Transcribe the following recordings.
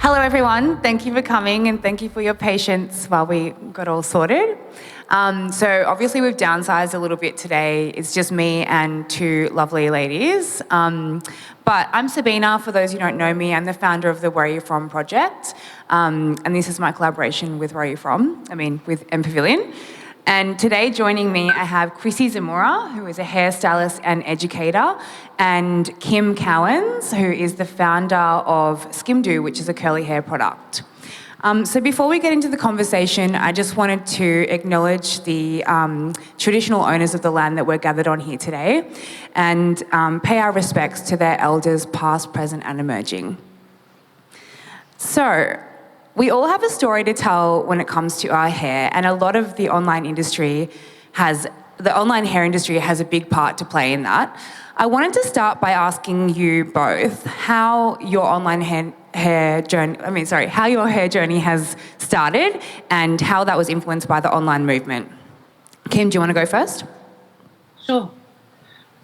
Hello everyone, thank you for coming and thank you for your patience while we got all sorted. So obviously we've downsized a little bit today. It's just me and two lovely ladies. But I'm Sabina, for those who don't know me. I'm the founder of the Where Are You From project. And this is my collaboration with with M Pavilion. And today joining me, I have Chrissy Zemura, who is a hairstylist and educator, and Kim Cowans, who is the founder of Skimdo, which is a curly hair product. So before we get into the conversation, I just wanted to acknowledge the traditional owners of the land that we're gathered on here today and pay our respects to their elders past, present and emerging. So, we all have a story to tell when it comes to our hair, and a lot of the online hair industry has a big part to play in that. I wanted to start by asking you both how your hair journey has started and how that was influenced by the online movement. Kim, do you want to go first? Sure.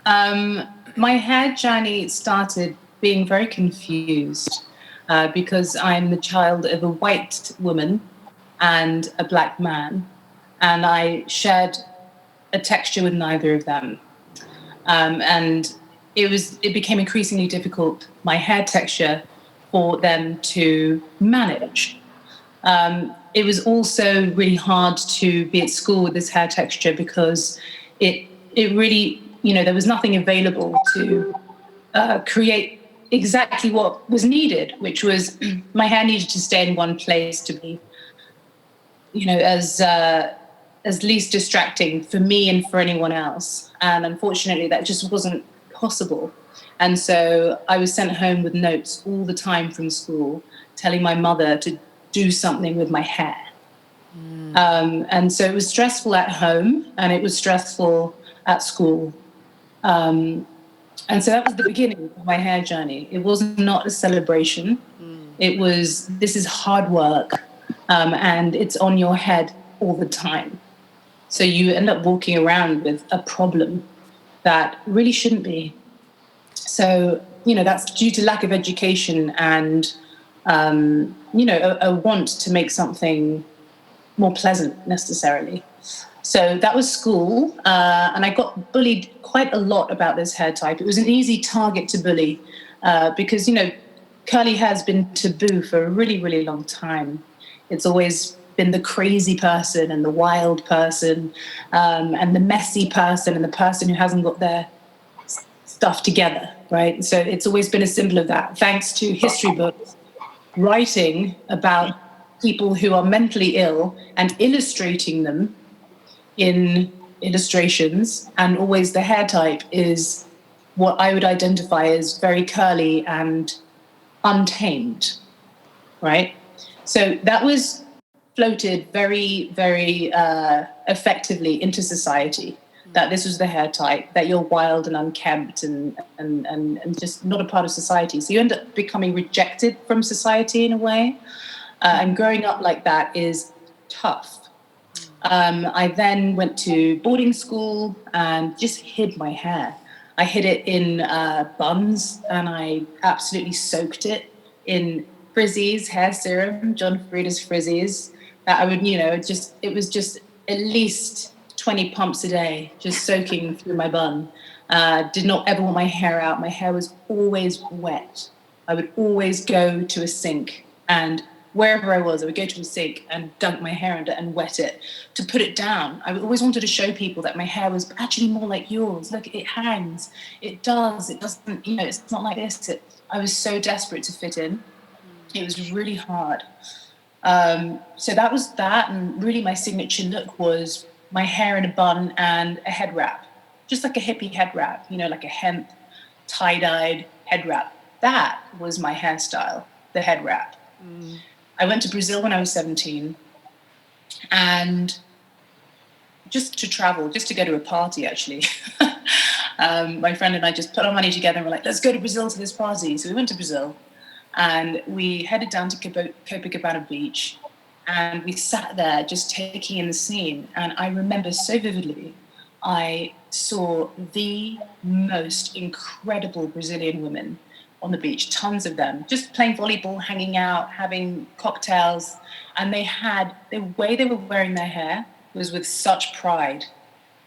My hair journey started being very confused. Because I'm the child of a white woman and a black man, and I shared a texture with neither of them. And it became increasingly difficult, my hair texture, for them to manage. It was also really hard to be at school with this hair texture because it really, there was nothing available to create exactly what was needed, which was my hair needed to stay in one place to be, as least distracting for me and for anyone else. And unfortunately, that just wasn't possible. And so I was sent home with notes all the time from school, telling my mother to do something with my hair. And so it was stressful at home, and it was stressful at school. And so that was the beginning of my hair journey. It was not a celebration. It was, this is hard work, and it's on your head all the time. So you end up walking around with a problem that really shouldn't be. So, that's due to lack of education and, a want to make something more pleasant necessarily. So that was school, and I got bullied quite a lot about this hair type. It was an easy target to bully because, curly hair has been taboo for a really, really long time. It's always been the crazy person and the wild person and the messy person and the person who hasn't got their stuff together, right? So it's always been a symbol of that, thanks to history books writing about people who are mentally ill and illustrating them in illustrations, and always the hair type is what I would identify as very curly and untamed, right? So that was floated very, very effectively into society, that this was the hair type, that you're wild and unkempt and just not a part of society. So you end up becoming rejected from society in a way, and growing up like that is tough. I then went to boarding school and just hid my hair. I hid it in buns, and I absolutely soaked it in Frizzies, hair serum, John Frieda's Frizzies. That I would, it was just at least 20 pumps a day, just soaking through my bun. Did not ever want my hair out. My hair was always wet. I would always go to a sink, and wherever I was, I would go to a sink and dunk my hair under and wet it to put it down. I always wanted to show people that my hair was actually more like yours. Look, it hangs. It does. It doesn't, it's not like this. I was so desperate to fit in. It was really hard. So that was that. And really my signature look was my hair in a bun and a head wrap, just like a hippie head wrap, like a hemp tie-dyed head wrap. That was my hairstyle, the head wrap. I went to Brazil when I was 17, and just to travel, just to go to a party, actually. My friend and I just put our money together and we're like, let's go to Brazil to this party. So we went to Brazil, and we headed down to Copacabana Beach, and we sat there just taking in the scene. And I remember so vividly, I saw the most incredible Brazilian women on the beach, tons of them, just playing volleyball, hanging out, having cocktails. And they had, the way they were wearing their hair was with such pride.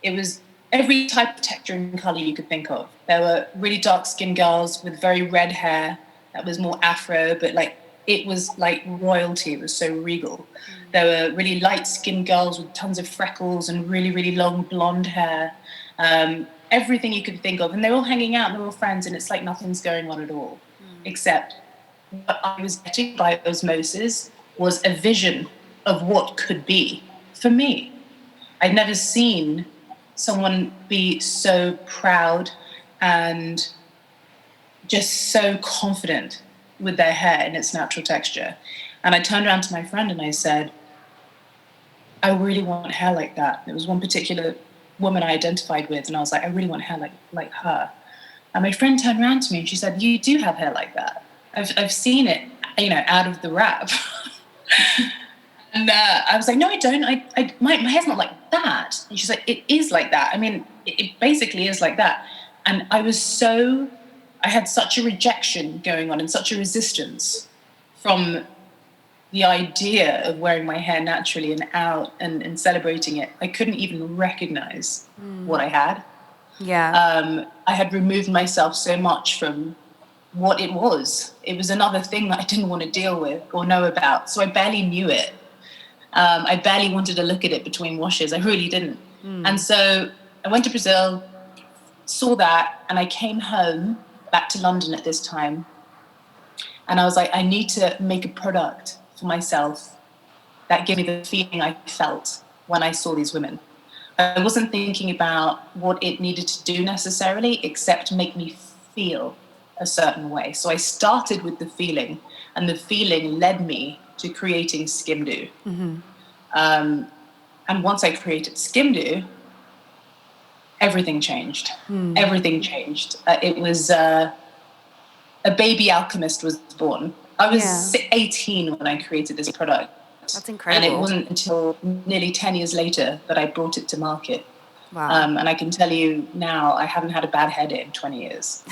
It was every type of texture and color you could think of. There were really dark-skinned girls with very red hair that was more Afro, but like it was like royalty. It was so regal. There were really light-skinned girls with tons of freckles and really, really long blonde hair. Everything you could think of. And they're all hanging out and they're all friends, and it's like nothing's going on at all. Except what I was getting by osmosis was a vision of what could be for me. I'd never seen someone be so proud and just so confident with their hair in its natural texture. And I turned around to my friend and I said, I really want hair like that. There was one particular woman I identified with, and I was like, I really want hair like her. And my friend turned around to me and she said, you do have hair like that. I've seen it, out of the wrap. And I was like, no, I don't. My hair's not like that. And she's like, it is like that. I mean, it basically is like that. And I had such a rejection going on and such a resistance from the idea of wearing my hair naturally and out and celebrating it. I couldn't even recognize what I had. Yeah. I had removed myself so much from what it was. It was another thing that I didn't want to deal with or know about. So I barely knew it. I barely wanted to look at it between washes. I really didn't. And so I went to Brazil, saw that, and I came home back to London at this time. And I was like, I need to make a product for myself that gave me the feeling I felt when I saw these women. I wasn't thinking about what it needed to do necessarily, except make me feel a certain way. So I started with the feeling, and the feeling led me to creating Skimdo. And once I created Skimdo, everything changed. Everything changed. It was a baby alchemist was born. I was 18 when I created this product. That's incredible. And it wasn't until nearly 10 years later that I brought it to market. Wow. And I can tell you now, I haven't had a bad hair day in 20 years.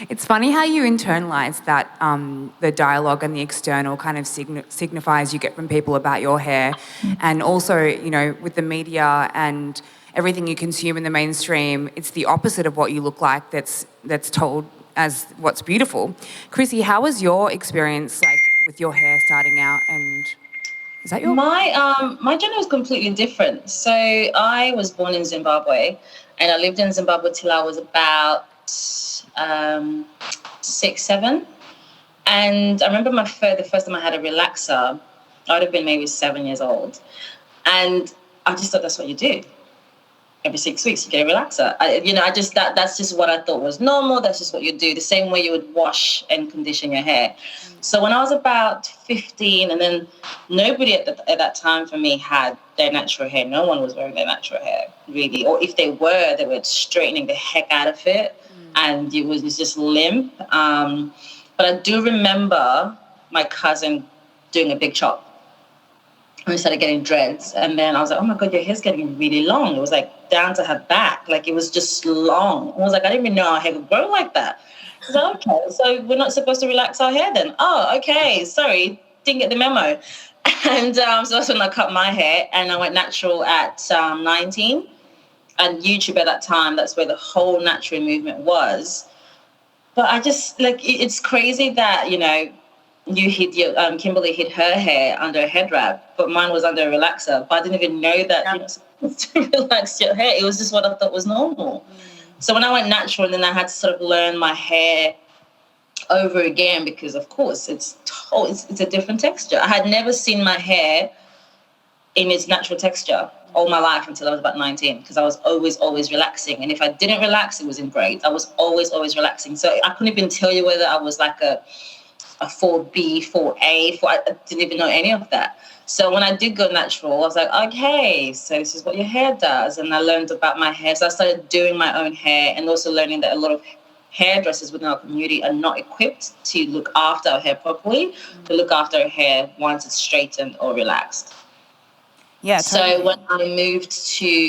It's funny how you internalize that the dialogue and the external kind of signifies you get from people about your hair. And also, with the media and everything you consume in the mainstream, it's the opposite of what you look like that's told as what's beautiful. Chrissy, how was your experience like with your hair starting out, and is that your... My journey was completely different. So I was born in Zimbabwe, and I lived in Zimbabwe till I was about 6, 7. And I remember the first time I had a relaxer, I would have been maybe 7 years old. And I just thought that's what you do. Every 6 weeks you get a relaxer. That's just what I thought was normal. That's just what you do. The same way you would wash and condition your hair. So when I was about 15, and then nobody at that time for me had their natural hair. No one was wearing their natural hair, really. Or if they were straightening the heck out of it. And it was just limp. But I do remember my cousin doing a big chop. And we started getting dreads. And then I was like, oh my God, your hair's getting really long. It was like down to her back. Like it was just long. I was like, I didn't even know our hair could grow like that. I was like, okay, so we're not supposed to relax our hair then? Oh, okay, sorry, didn't get the memo. And so that's when I cut my hair, and I went natural at 19. And YouTube at that time, that's where the whole natural movement was. But I just, it's crazy that, you hid Kimberley hid her hair under a head wrap, but mine was under a relaxer. But I didn't even know that you're not supposed to relax your hair. It was just what I thought was normal. So when I went natural, and then I had to sort of learn my hair over again, because of course it's a different texture. I had never seen my hair in its natural texture all my life until I was about 19, because I was always relaxing. And if I didn't relax, it was in braids. I was always relaxing. So I couldn't even tell you whether I was like a 4B, 4A, I didn't even know any of that. So when I did go natural, I was like, okay, so this is what your hair does. And I learned about my hair. So I started doing my own hair, and also learning that a lot of hairdressers within our community are not equipped to look after our hair properly, to look after our hair once it's straightened or relaxed. Yeah. Totally. So when I moved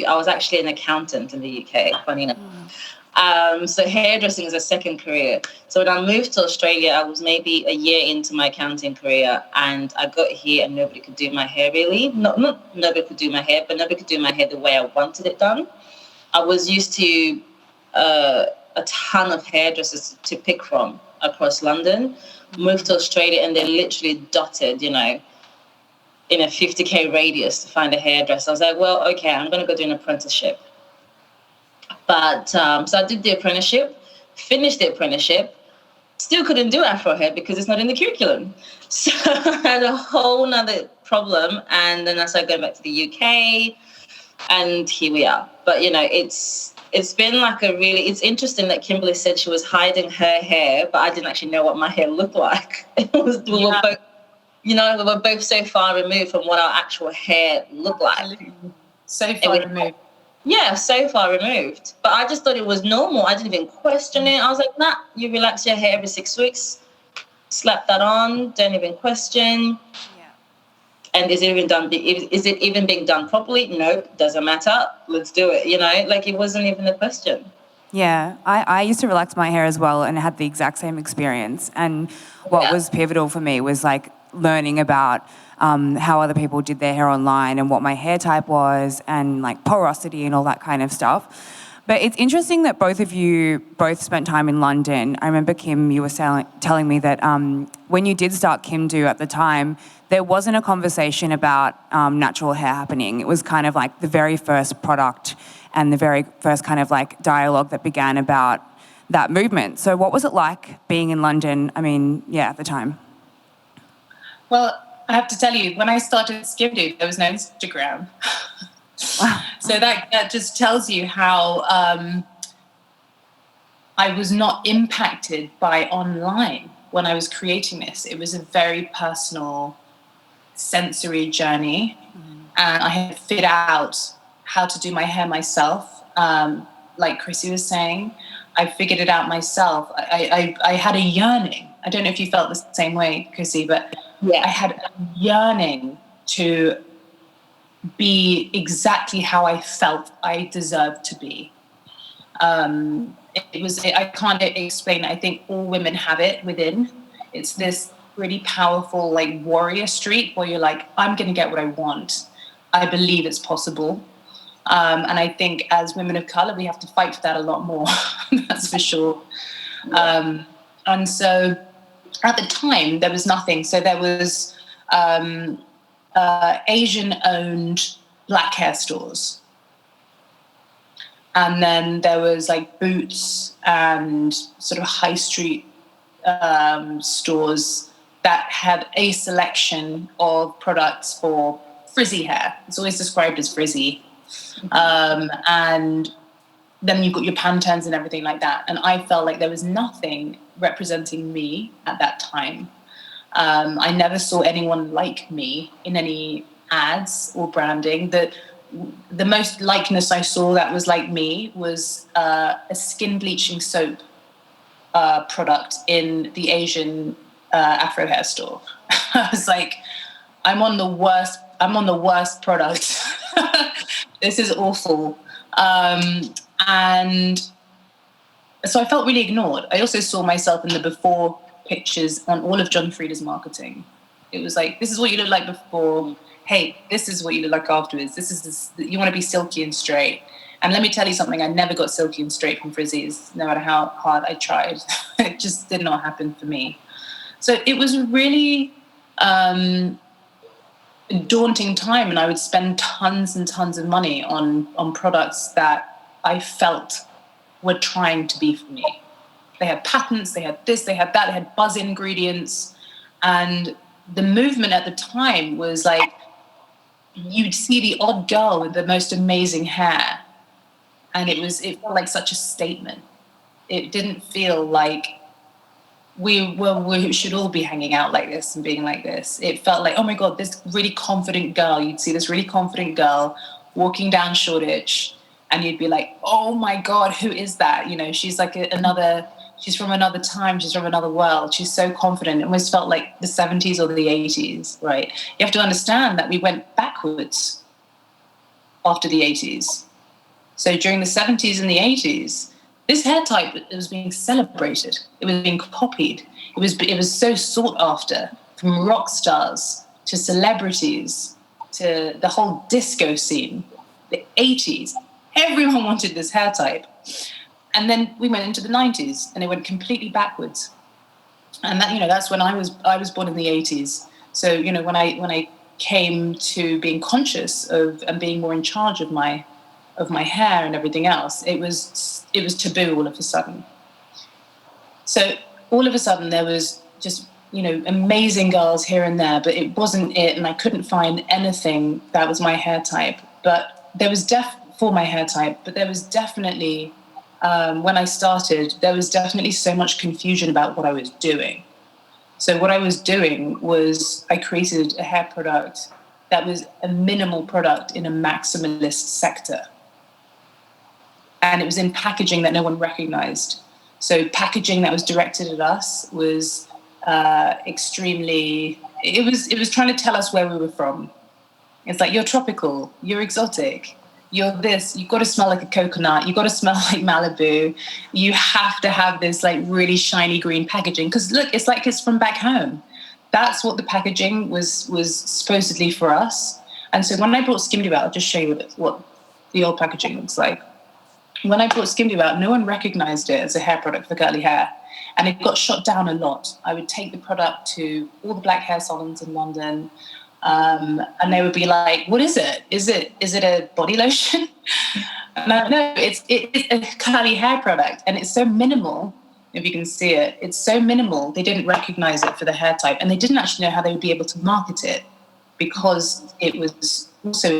I was actually an accountant in the UK, funny enough. So hairdressing is a second career. So when I moved to Australia, I was maybe a year into my accounting career, and I got here and nobody could do my hair really. Not nobody could do my hair, but nobody could do my hair the way I wanted it done. I was used to a ton of hairdressers to pick from across London. Moved to Australia and they're literally dotted, in a 50k radius to find a hairdresser. I was like, well, okay, I'm going to go do an apprenticeship. But so I did the apprenticeship, finished the apprenticeship, still couldn't do Afro hair because it's not in the curriculum. So I had a whole nother problem. And then I started going back to the UK, and here we are. But, it's been like it's interesting that Kimberley said she was hiding her hair, but I didn't actually know what my hair looked like. We were both so far removed from what our actual hair looked like. So far removed. Yeah, so far removed. But I just thought it was normal. I didn't even question it. I was like, nah, you relax your hair every 6 weeks, slap that on, don't even question. Yeah. And is it even being done properly? Nope, doesn't matter. Let's do it, it wasn't even a question. Yeah, I used to relax my hair as well and had the exact same experience. And what was pivotal for me was learning about how other people did their hair online and what my hair type was and porosity and all that kind of stuff. But it's interesting that both of you both spent time in London. I remember, Kim, you were telling me that when you did start Skimdo at the time, there wasn't a conversation about natural hair happening. It was kind of the very first product and the very first kind of dialogue that began about that movement. So what was it like being in London, at the time? Well, I have to tell you, when I started Skimdo, there was no Instagram. Wow. So that just tells you how I was not impacted by online when I was creating this. It was a very personal, sensory journey. And I had figured out how to do my hair myself. Like Chrissy was saying, I figured it out myself. I had a yearning. I don't know if you felt the same way, Chrissy, but I had a yearning to be exactly how I felt I deserved to be. I can't explain it. I think all women have it within. It's this really powerful, warrior streak where you're like, I'm going to get what I want. I believe it's possible. And I think as women of colour, we have to fight for that a lot more. That's for sure. And so at the time, there was nothing. So there was Asian-owned black hair stores. And then there was Boots and sort of high street stores that had a selection of products for frizzy hair. It's always described as frizzy. And then you've got your Panterns and everything like that. And I felt like there was nothing representing me at that time. I never saw anyone like me in any ads or branding. The most likeness I saw that was like me was a skin bleaching soap product in the Asian Afro hair store. I was like, I'm on the worst product. This is awful. And so I felt really ignored. I also saw myself in the before pictures on all of John Frieda's marketing. It was like, this is what you look like before. Hey, this is what you look like afterwards. You want to be silky and straight. And let me tell you something, I never got silky and straight from frizzies, no matter how hard I tried. It just did not happen for me. So it was a really daunting time, and I would spend tons and tons of money on products that I felt were trying to be for me. They had patents, they had this, they had that, they had buzz ingredients. And the movement at the time was you'd see the odd girl with the most amazing hair. And it felt like such a statement. It didn't feel like we should all be hanging out like this and being like this. It felt like, oh my God, this really confident girl. You'd see this really confident girl walking down Shoreditch, and you'd be like, oh my God, who is that? She's she's from another time, she's from another world. She's so confident. It almost felt like the 70s or the 80s, right? You have to understand that we went backwards after the 80s. So during the 70s and the 80s, This hair type, it was being celebrated. It was being copied. It was so sought after, from rock stars to celebrities to the whole disco scene, the 80s. Everyone wanted this hair type. And then we went into the 90s and it went completely backwards. And that, that's when I was born in the 80s. So, when I came to being conscious of and being more in charge of my hair and everything else, it was taboo all of a sudden. So all of a sudden there was just, amazing girls here and there, but it wasn't it. And I couldn't find anything that was my hair type. But there was for my hair type, but there was definitely, when I started, there was definitely so much confusion about what I was doing. So what I was doing was I created a hair product that was a minimal product in a maximalist sector. And it was in packaging that no one recognized. So packaging that was directed at us was extremely, it was trying to tell us where we were from. It's like, you're tropical, you're exotic, you're this, you've got to smell like a coconut, you've got to smell like Malibu, you have to have this like really shiny green packaging. Because look, it's like it's from back home. That's what the packaging was supposedly for us. And so when I brought Skimdo out, I'll just show you what the old packaging looks like. When I brought Skimdo out, no one recognized it as a hair product for curly hair. And it got shot down a lot. I would take the product to all the black hair salons in London, and they would be like, what is it? Is it a body lotion? And I no, it's a curly hair product. And it's so minimal, if you can see it, it's so minimal, they didn't recognize it for the hair type. And they didn't actually know how they would be able to market it, because it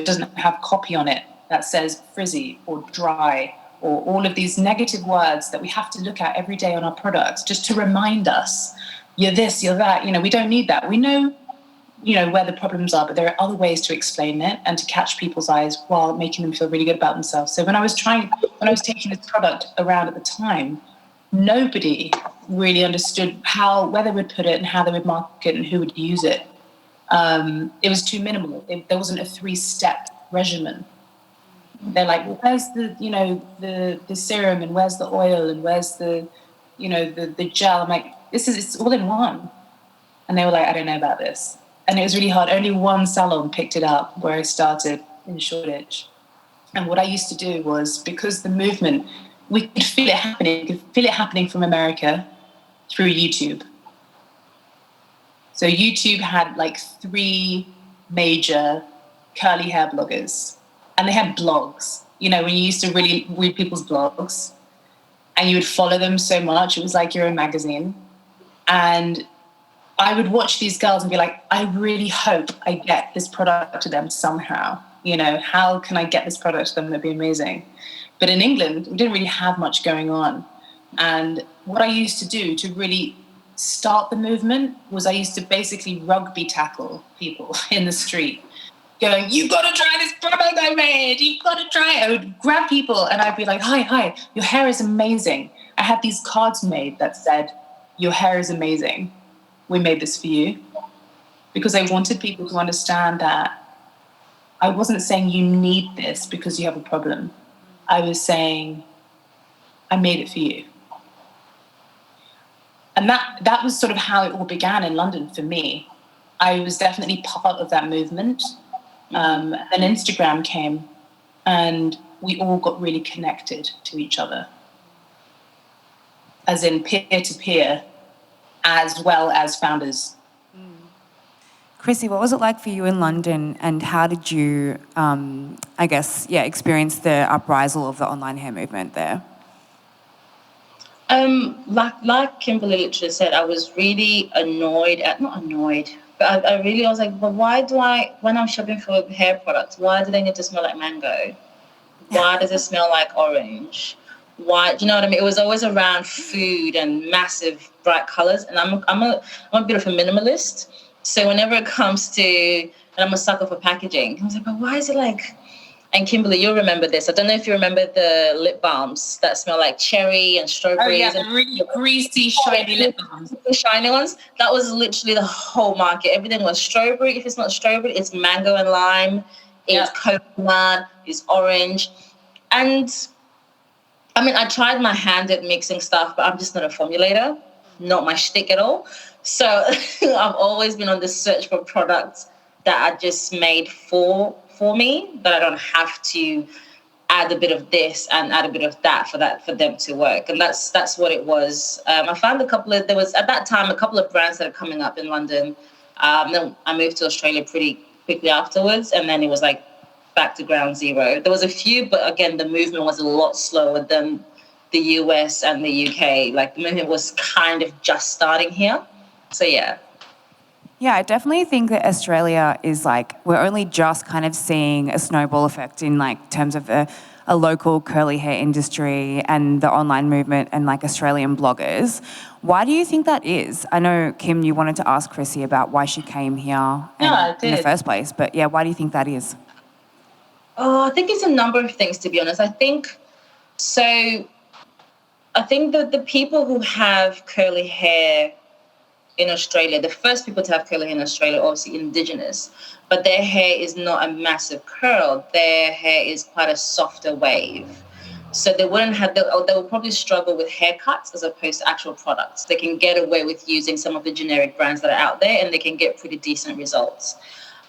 doesn't have copy on it that says frizzy or dry, or all of these negative words that we have to look at every day on our products just to remind us, you're this, you're that. We don't need that. We know, where the problems are, but there are other ways to explain it and to catch people's eyes while making them feel really good about themselves. So when I was taking this product around at the time, nobody really understood where they would put it and how they would market it and who would use it. It was too minimal. There wasn't a 3-step regimen. They're like, well, where's the serum, and where's the oil, and where's the gel? I'm like, it's all in one. And they were like, I don't know about this. And it was really hard. Only one salon picked it up where I started in Shoreditch. And what I used to do was, because the movement, we could feel it happening. We could feel it happening from America through YouTube. So YouTube had like 3 major curly hair bloggers. And they had blogs, when you used to really read people's blogs and you would follow them so much, it was like you're a magazine. And I would watch these girls and be like, I really hope I get this product to them somehow. How can I get this product to them? That'd be amazing. But in England, we didn't really have much going on. And what I used to do to really start the movement was I used to basically rugby tackle people in the street, going, you've got to try this product I made. You've got to try it. I would grab people and I'd be like, hi, your hair is amazing. I had these cards made that said, your hair is amazing. We made this for you. Because I wanted people to understand that I wasn't saying you need this because you have a problem. I was saying, I made it for you. And that was sort of how it all began in London for me. I was definitely part of that movement. And Instagram came and we all got really connected to each other, as in peer-to-peer, as well as founders. Chrissy, what was it like for you in London, and how did you, experience the uprisal of the online hair movement there? Like Kimberley literally said, I was really but I was like, well, why do when I'm shopping for hair products, why do they need to smell like mango? Why does it smell like orange? Why, do you know what I mean? It was always around food and massive bright colors. And I'm a bit of a minimalist. So whenever it comes to, and I'm a sucker for packaging, I was like, but why is it like, and Kimberley, you'll remember this. I don't know if you remember the lip balms that smell like cherry and strawberries. Oh, yeah, the really greasy, shiny lip balms. The shiny ones. That was literally the whole market. Everything was strawberry. If it's not strawberry, it's mango and lime. It's coconut. It's orange. And I mean, I tried my hand at mixing stuff, but I'm just not a formulator, not my shtick at all. So I've always been on the search for products that are just made for me, that I don't have to add a bit of this and add a bit of that for them to work. And that's what it was. I found there was at that time a couple of brands that are coming up in London. Then I moved to Australia pretty quickly afterwards, and then it was like back to ground zero. There was a few, but again, the movement was a lot slower than the US and the UK. Like the movement was kind of just starting here. So yeah. Yeah, I definitely think that Australia is like, we're only just kind of seeing a snowball effect in like terms of a local curly hair industry and the online movement and like Australian bloggers. Why do you think that is? I know, Kim, you wanted to ask Chrissy about why she came here in the first place, but yeah, why do you think that is? Oh, I think it's a number of things, to be honest. I think that the people who have curly hair in Australia, the first people to have curly hair in Australia, obviously Indigenous, but their hair is not a massive curl. Their hair is quite a softer wave. So they will probably struggle with haircuts as opposed to actual products. They can get away with using some of the generic brands that are out there, and they can get pretty decent results.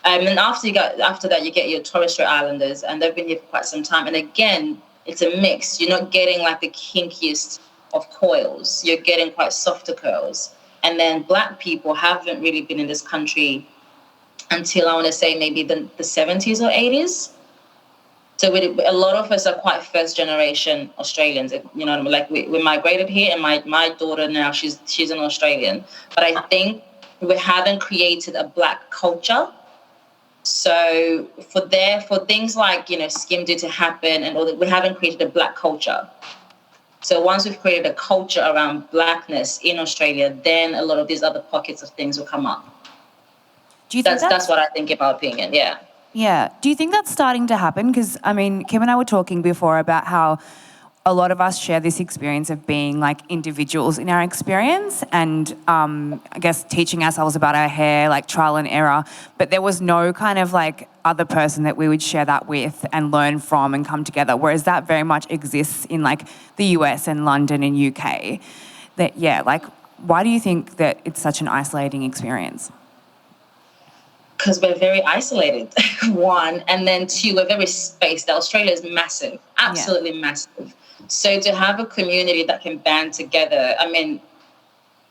And after that, you get your Torres Strait Islanders, and they've been here for quite some time. And again, it's a mix. You're not getting like the kinkiest of coils. You're getting quite softer curls. And then Black people haven't really been in this country until I want to say maybe the 70s or 80s. So a lot of us are quite first generation Australians. You know what I mean? Like we migrated here, and my daughter now, she's an Australian. But I think we haven't created a Black culture. So for things like, you know, Skimdo to happen and all that, we haven't created a Black culture. So once we've created a culture around Blackness in Australia, then a lot of these other pockets of things will come up. Do you think that's what I think, in my opinion, yeah. Yeah. Do you think that's starting to happen? Because, I mean, Kim and I were talking before about how a lot of us share this experience of being like individuals in our experience and I guess teaching ourselves about our hair, like trial and error, but there was no kind of like other person that we would share that with and learn from and come together, whereas that very much exists in like the US and London and UK. That, yeah, like why do you think that it's such an isolating experience? Because we're very isolated, one, and then two, we're very spaced. Australia is massive, absolutely massive. So to have a community that can band together, I mean,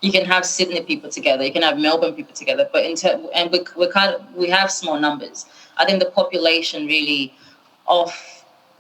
you can have Sydney people together, you can have Melbourne people together, but we have small numbers. I think the population really of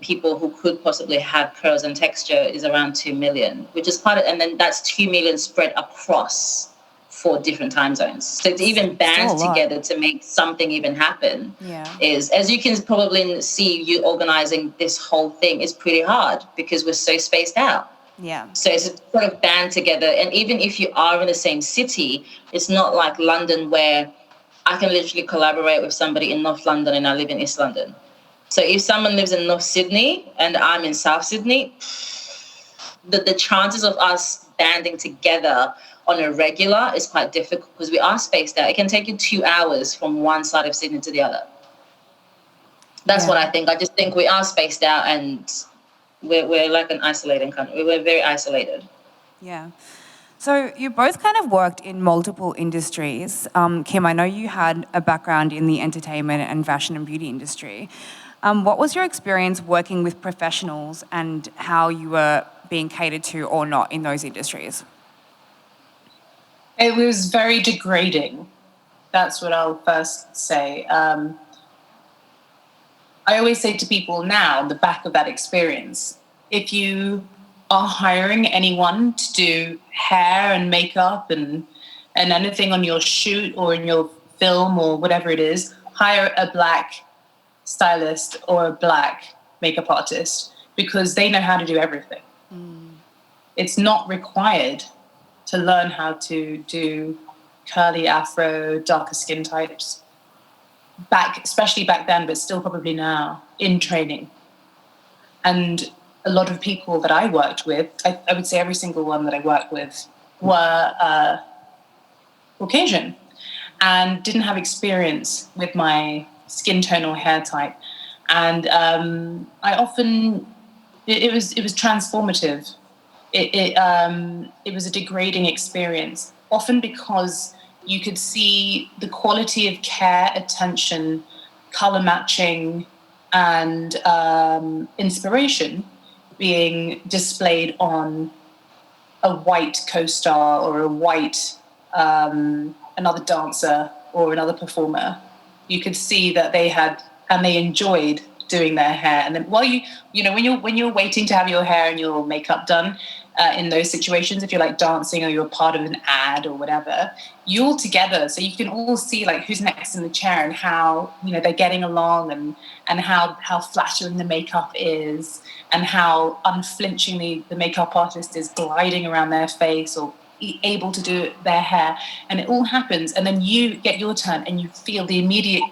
people who could possibly have curls and texture is around 2 million, which is and then that's 2 million spread across 4 different time zones. So to even band together to make something even happen is, as you can probably see, you organizing this whole thing is pretty hard because we're so spaced out. Yeah. So it's a sort of band together. And even if you are in the same city, it's not like London where I can literally collaborate with somebody in North London and I live in East London. So if someone lives in North Sydney and I'm in South Sydney, the chances of us banding together on a regular is quite difficult because we are spaced out. It can take you 2 hours from one side of Sydney to the other. That's what I think. I just think we are spaced out and we're like an isolating country. We're very isolated. Yeah. So you both kind of worked in multiple industries. Kim, I know you had a background in the entertainment and fashion and beauty industry. What was your experience working with professionals and how you were being catered to or not in those industries? It was very degrading. That's what I'll first say. I always say to people now, on the back of that experience, if you are hiring anyone to do hair and makeup and anything on your shoot or in your film or whatever it is, hire a Black stylist or a Black makeup artist because they know how to do everything. It's not required to learn how to do curly Afro, darker skin types, especially back then, but still probably now, in training. And a lot of people that I worked with, I would say every single one that I worked with were Caucasian and didn't have experience with my skin tone or hair type. And I often it was transformative. It was a degrading experience, often because you could see the quality of care, attention, color matching, and inspiration being displayed on a white co-star or a white another dancer or another performer. You could see that they had, and they enjoyed doing their hair. And then while when you're waiting to have your hair and your makeup done, in those situations, if you're like dancing or you're part of an ad or whatever, you're all together, so you can all see like who's next in the chair and how they're getting along, and how flattering the makeup is, and how unflinchingly the makeup artist is gliding around their face or able to do their hair, and it all happens, and then you get your turn and you feel the immediate.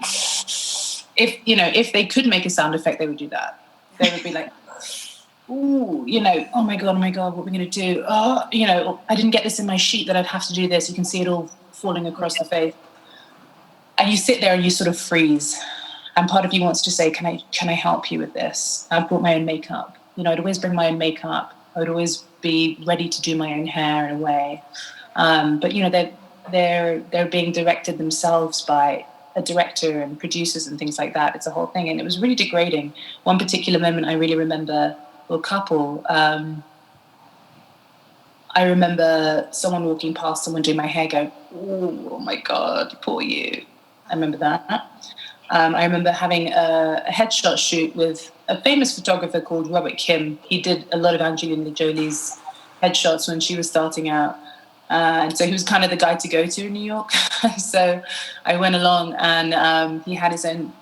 If they could make a sound effect, they would do that. They would be like, ooh, oh my God, what are we going to do? Oh, I didn't get this in my sheet that I'd have to do this. You can see it all falling across the face. And you sit there and you sort of freeze. And part of you wants to say, can I help you with this? I've brought my own makeup. I'd always bring my own makeup. I would always be ready to do my own hair in a way. But, they're being directed themselves by a director and producers and things like that. It's a whole thing. And it was really degrading. One particular moment I really remember, or couple, I remember someone walking past someone doing my hair going, oh my God, poor you. I remember that. I remember having a headshot shoot with a famous photographer called Robert Kim. He did a lot of Angelina Jolie's headshots when she was starting out. And so he was kind of the guy to go to in New York. So I went along, and he had his own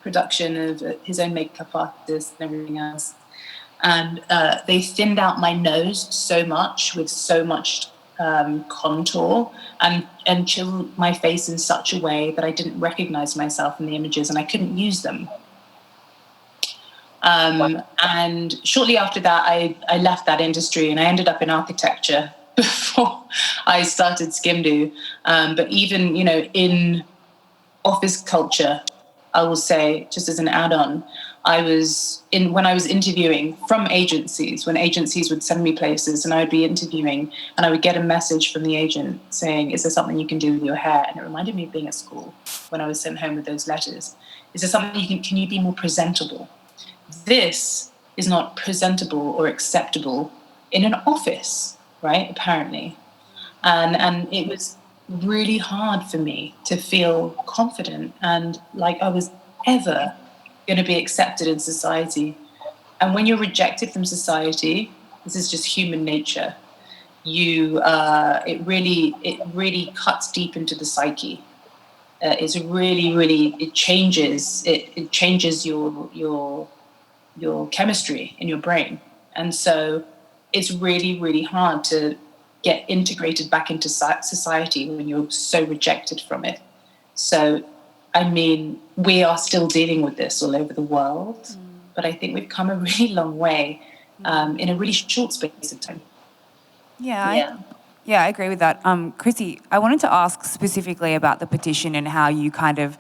production of his own makeup artist and everything else. And they thinned out my nose so much, with so much contour, and chilled my face in such a way that I didn't recognize myself in the images, and I couldn't use them. And shortly after that, I left that industry, and I ended up in architecture before I started Skimdo. But even, in office culture, I will say, just as an add-on, when I was interviewing from agencies, when agencies would send me places and I would be interviewing, and I would get a message from the agent saying, is there something you can do with your hair? And it reminded me of being at school when I was sent home with those letters. Is there something can you be more presentable? This is not presentable or acceptable in an office, right? Apparently. And it was really hard for me to feel confident and like I was ever going to be accepted in society. And when you're rejected from society, this is just human nature. It really cuts deep into the psyche. It's really it changes your chemistry in your brain, and so it's really hard to get integrated back into society when you're so rejected from it. So, I mean, we are still dealing with this all over the world, but I think we've come a really long way in a really short space of time. Yeah, I agree with that. Chrissy, I wanted to ask specifically about the petition and how you kind of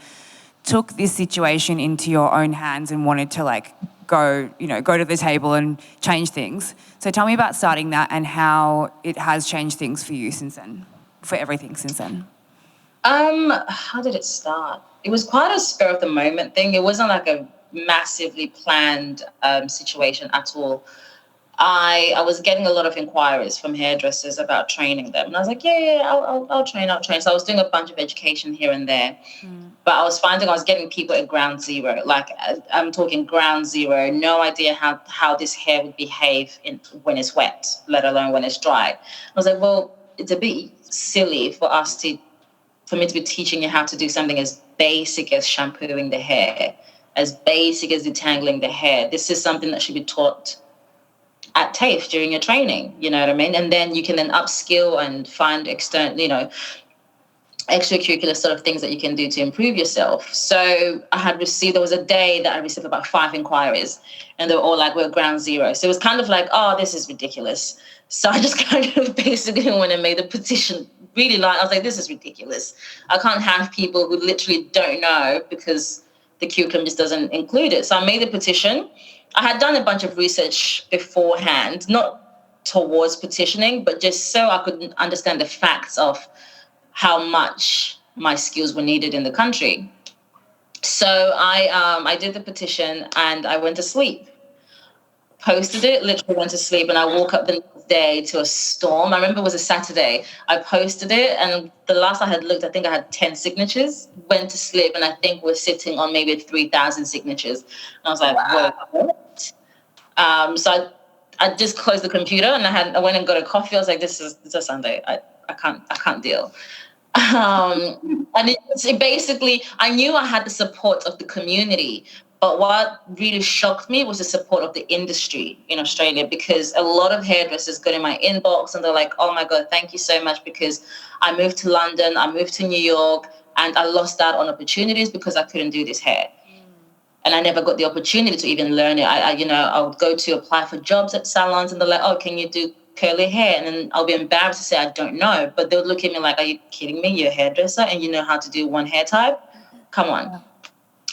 took this situation into your own hands and wanted to go to the table and change things. So tell me about starting that and how it has changed things for you since then, for everything since then. How did it start? It was quite a spur of the moment thing. It wasn't like a massively planned situation at all. I was getting a lot of inquiries from hairdressers about training them. And I was like, I'll train. So I was doing a bunch of education here and there. But I was finding I was getting people at ground zero. Like, I'm talking ground zero, no idea how this hair would behave when it's wet, let alone when it's dry. I was like, well, it's a bit silly for me to be teaching you how to do something as basic as shampooing the hair, as basic as detangling the hair. This is something that should be taught at Tafe during your training, you know what I mean? And then you can then upskill and find external, extracurricular sort of things that you can do to improve yourself. So there was a day that I received about 5 inquiries, and they were all like, we're ground zero. So it was kind of like, oh, this is ridiculous. So I just kind of basically went and made a petition really light. I was like, this is ridiculous. I can't have people who literally don't know, because the curriculum just doesn't include it. So I made a petition. I had done a bunch of research beforehand, not towards petitioning, but just so I could understand the facts of how much my skills were needed in the country. So I did the petition and I went to sleep. Posted it, literally went to sleep, and I woke up the next day to a storm. I remember it was a Saturday. I posted it, and the last I had looked, I think I had 10 signatures. Went to sleep, and I think we're sitting on maybe 3,000 signatures. And I was like, wow. What? So I just closed the computer, and I went and got a coffee. I was like, it's a Sunday. I can't deal. And it basically, I knew I had the support of the community. But what really shocked me was the support of the industry in Australia, because a lot of hairdressers got in my inbox and they're like, oh my God, thank you so much, because I moved to London, I moved to New York, and I lost out on opportunities because I couldn't do this hair. And I never got the opportunity to even learn it. I would go to apply for jobs at salons and they're like, oh, can you do curly hair? And then I'll be embarrassed to say I don't know. But they'll look at me like, are you kidding me? You're a hairdresser and you know how to do one hair type? Come on.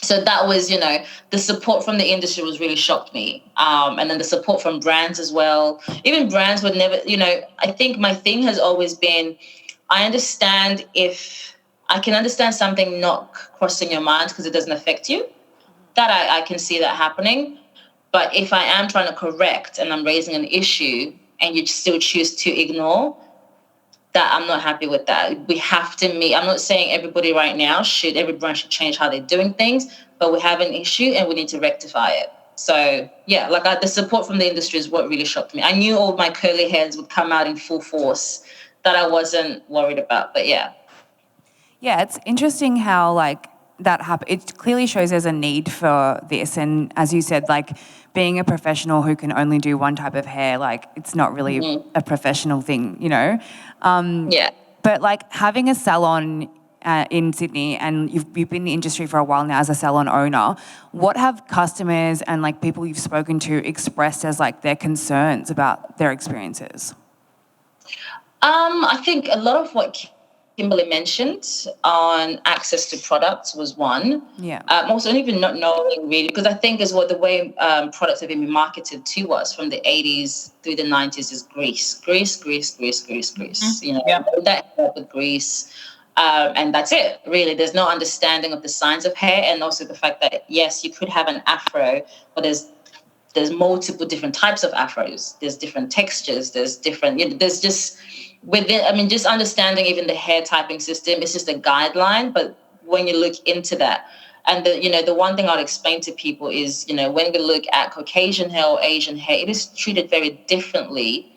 So that was, the support from the industry was really shocked me. And then the support from brands as well. Even brands would never, I think my thing has always been, I can understand something not crossing your mind because it doesn't affect you. That I can see that happening. But if I am trying to correct and I'm raising an issue and you still choose to ignore, that I'm not happy with that. We have to meet. I'm not saying everybody right now every brand should change how they're doing things, but we have an issue and we need to rectify it. So yeah, the support from the industry is what really shocked me. I knew all my curly hairs would come out in full force, that I wasn't worried about, but yeah. Yeah, it's interesting how that happen. It clearly shows there's a need for this, and as you said, being a professional who can only do one type of hair, it's not really a professional thing, Yeah. But having a salon in Sydney, and you've been in the industry for a while now as a salon owner, what have customers and people you've spoken to expressed as their concerns about their experiences? I think a lot of what Kimberley mentioned on access to products was one. Yeah. Also, even not knowing really, because I think is what the way products have been marketed to us from the 80s through the 90s is grease. Mm-hmm. That with grease. And that's it, really. There's no understanding of the science of hair, and also the fact that, yes, you could have an afro, but there's multiple different types of afros. There's different textures. There's different, there's just... just understanding even the hair typing system is just a guideline. But when you look into that, and the one thing I'd explain to people is, when we look at Caucasian hair or Asian hair, it is treated very differently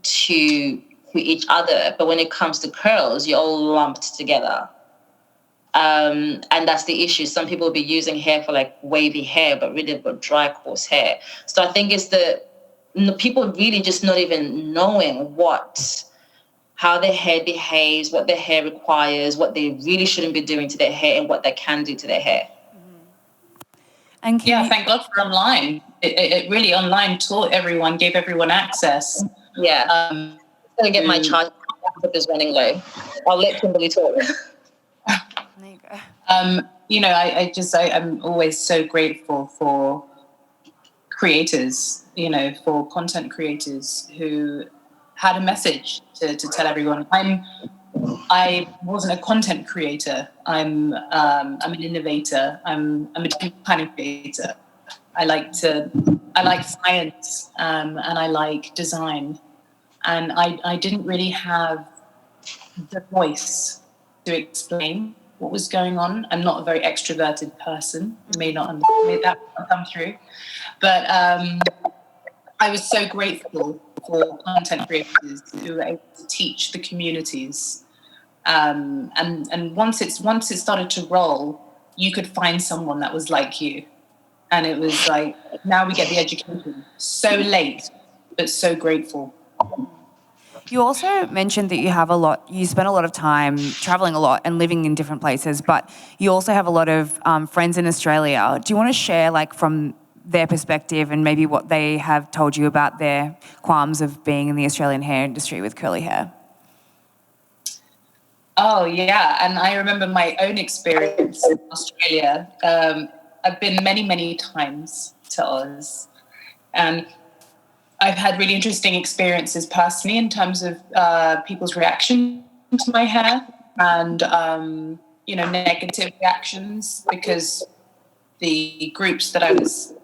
to each other. But when it comes to curls, you're all lumped together. And that's the issue. Some people will be using hair for wavy hair, but really they've got dry, coarse hair. So I think it's people really just not even knowing how their hair behaves, what their hair requires, what they really shouldn't be doing to their hair, and what they can do to their hair. And thank God for online. It really online taught everyone, gave everyone access. Yeah. I'm going to get my charge is running low. I'll let Kimberley talk. There you go. I'm always so grateful for creators, for content creators who had a message to tell everyone. I wasn't a content creator. I'm an innovator. I'm a planning creator. I like science and I like design, and I didn't really have the voice to explain what was going on. I'm not a very extroverted person. You may not made that come through, but I was so grateful for content creators who were able to teach the communities. And once it started to roll, you could find someone that was like you. And it was now we get the education. So late, but so grateful. You also mentioned that you spend a lot of time traveling a lot and living in different places, but you also have a lot of friends in Australia. Do you want to share from their perspective and maybe what they have told you about their qualms of being in the Australian hair industry with curly hair? Oh, yeah. And I remember my own experience in Australia. I've been many, many times to Oz, and I've had really interesting experiences personally in terms of people's reaction to my hair and, negative reactions, because the groups that I was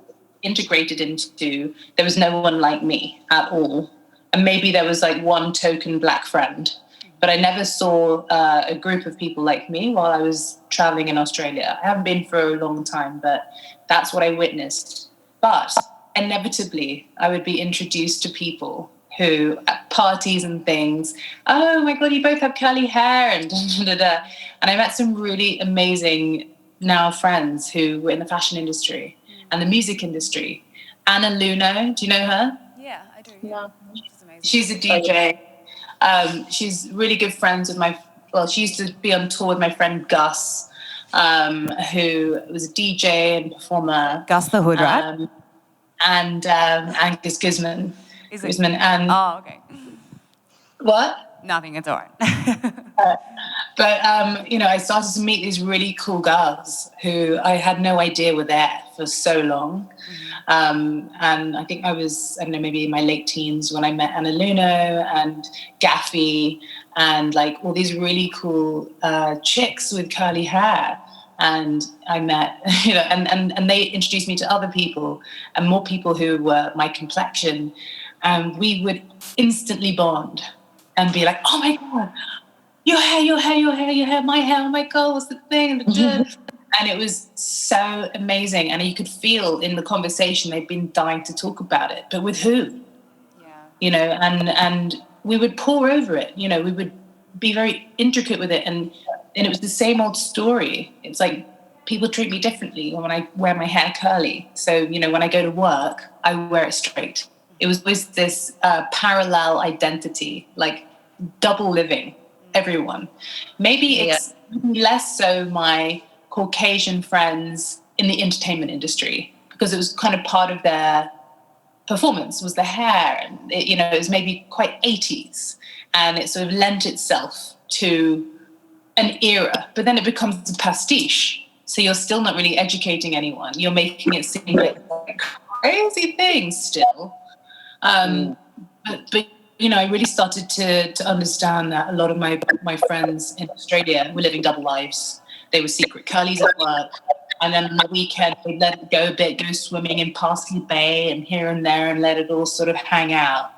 integrated into, there was no one like me at all. And maybe there was like one token black friend, but I never saw a group of people like me while I was traveling in Australia. I haven't been for a long time, but that's what I witnessed. But inevitably, I would be introduced to people who, at parties and things, oh my God, you both have curly hair, and da-da-da. And I met some really amazing now friends who were in the fashion industry and the music industry. Anna Luno, do you know her? Yeah, I do. Yeah. She's amazing. She's a DJ. She's really good friends with she used to be on tour with my friend Gus, who was a DJ and performer. Gus the Hood, right? And Angus Guzman. Is it? Guzman and Oh, okay. what? Nothing, it's all right. But, I started to meet these really cool girls who I had no idea were there for so long. And I think I was, maybe in my late teens when I met Anna Luno and Gaffy and like all these really cool chicks with curly hair. And I met, and they introduced me to other people and more people who were my complexion. And we would instantly bond and be like, oh my God, your hair, my hair, oh my God, what's the thing? And it was so amazing. And you could feel in the conversation they'd been dying to talk about it, but with who? Yeah. And we would pore over it, we would be very intricate with it. And it was the same old story. It's like people treat me differently when I wear my hair curly. So, when I go to work, I wear it straight. It was always this parallel identity, like double living everyone. Maybe it's less so my Caucasian friends in the entertainment industry, because it was kind of part of their performance was the hair. And it was maybe quite 80s, and it sort of lent itself to an era, but then it becomes a pastiche. So you're still not really educating anyone. You're making it seem like crazy things still. But I really started to understand that a lot of my friends in Australia were living double lives. They were secret curlies at work, and then on the weekend they'd let it go a bit, go swimming in Parsley Bay and here and there, and let it all sort of hang out.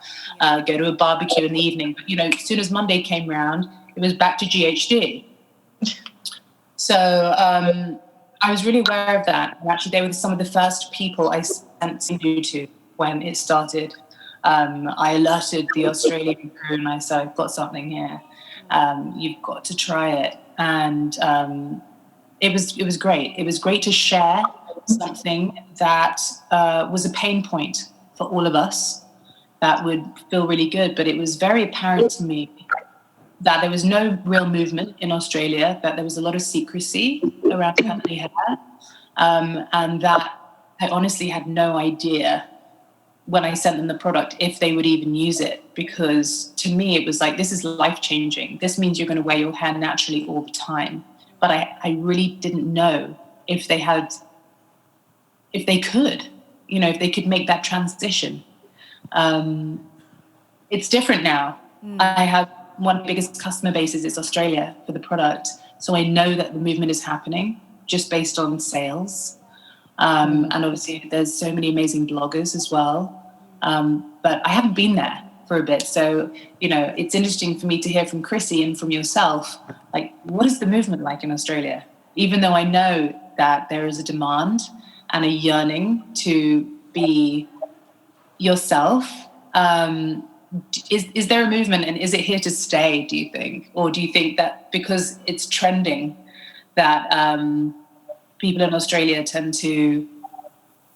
Go to a barbecue in the evening. But as soon as Monday came round, it was back to GHD. So I was really aware of that. And actually, they were some of the first people I sent Skimdo to when it started. I alerted the Australian crew and I said, I've got something here. You've got to try it. And it was great. It was great to share something that was a pain point for all of us that would feel really good. But it was very apparent to me that there was no real movement in Australia, that there was a lot of secrecy around curly hair, and that I honestly had no idea when I sent them the product if they would even use it, because to me it was like, this is life-changing. This means you're going to wear your hair naturally all the time. But I really didn't know if they could, if they could make that transition. It's different now. I have one of the biggest customer bases is Australia for the product. So I know that the movement is happening just based on sales. And obviously there's so many amazing bloggers as well. But I haven't been there for a bit. So, it's interesting for me to hear from Chrissy and from yourself, like, what is the movement like in Australia? Even though I know that there is a demand and a yearning to be yourself, is there a movement, and is it here to stay, do you think? Or do you think that because it's trending that people in Australia tend to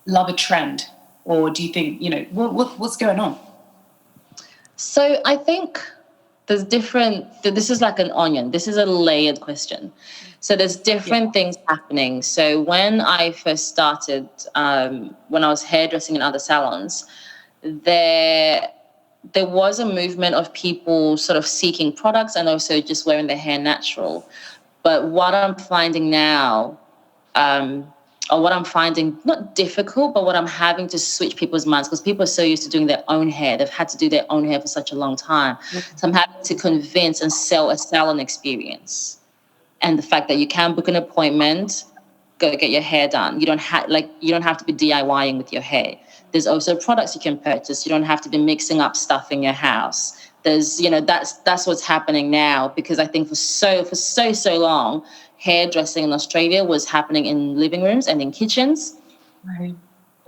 love a trend? Or do you think, what's going on? So I think there's this is like an onion. This is a layered question. So there's different things happening. So when I first started, when I was hairdressing in other salons, there was a movement of people sort of seeking products and also just wearing their hair natural. But what I'm finding now, or what I'm finding, not difficult, but what I'm having to switch people's minds, because people are so used to doing their own hair. They've had to do their own hair for such a long time. So I'm having to convince and sell a salon experience. And the fact that you can book an appointment, go get your hair done. You don't have to be DIYing with your hair. There's also products you can purchase. You don't have to be mixing up stuff in your house. There's, that's what's happening now, because I think for so long, hairdressing in Australia was happening in living rooms and in kitchens, right,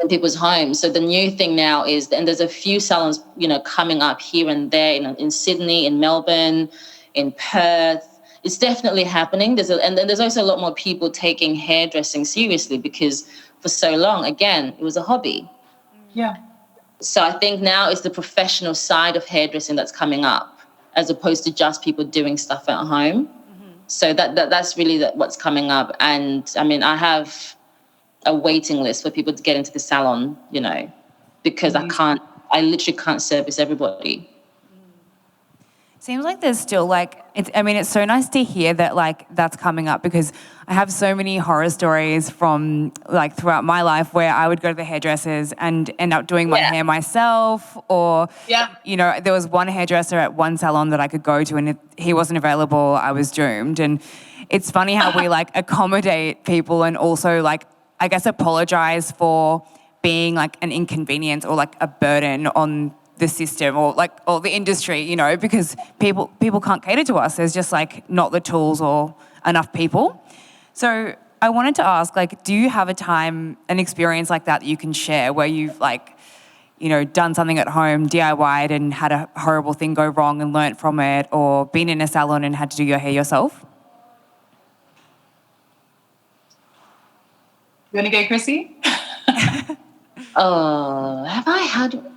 in people's homes. So the new thing now is, and there's a few salons, coming up here and there in Sydney, in Melbourne, in Perth. It's definitely happening. And then there's also a lot more people taking hairdressing seriously, because for so long, again, it was a hobby. Yeah. So I think now it's the professional side of hairdressing that's coming up, as opposed to just people doing stuff at home. So that's really what's coming up. And I mean, I have a waiting list for people to get into the salon, because I literally can't service everybody. Seems like there's still it's so nice to hear that that's coming up, because I have so many horror stories from throughout my life where I would go to the hairdressers and end up doing my hair myself, or there was one hairdresser at one salon that I could go to, and if he wasn't available, I was doomed. And it's funny how we accommodate people and also I guess apologize for being an inconvenience or a burden on the system or the industry, because people can't cater to us. There's just not the tools or enough people. So I wanted to ask, do you have an experience like that you can share where you've done something at home, DIY'd, and had a horrible thing go wrong and learnt from it, or been in a salon and had to do your hair yourself? You want to go, Chrissy? Have I had...